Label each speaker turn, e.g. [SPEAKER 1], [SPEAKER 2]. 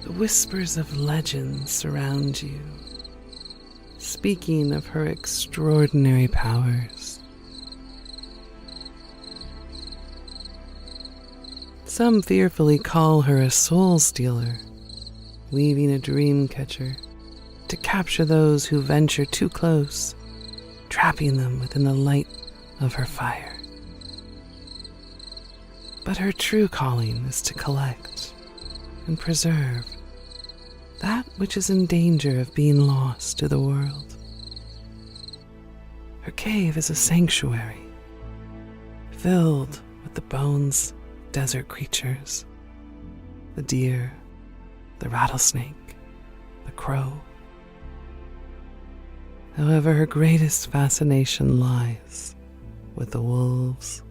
[SPEAKER 1] The whispers of legend surround you, speaking of her extraordinary powers. Some fearfully call her a soul stealer, weaving a dream catcher to capture those who venture too close, trapping them within the light of her fire. But her true calling is to collect and preserve that which is in danger of being lost to the world. Her cave is a sanctuary filled with the bones of desert creatures, the deer, the rattlesnake, the crow. However, her greatest fascination lies with the wolves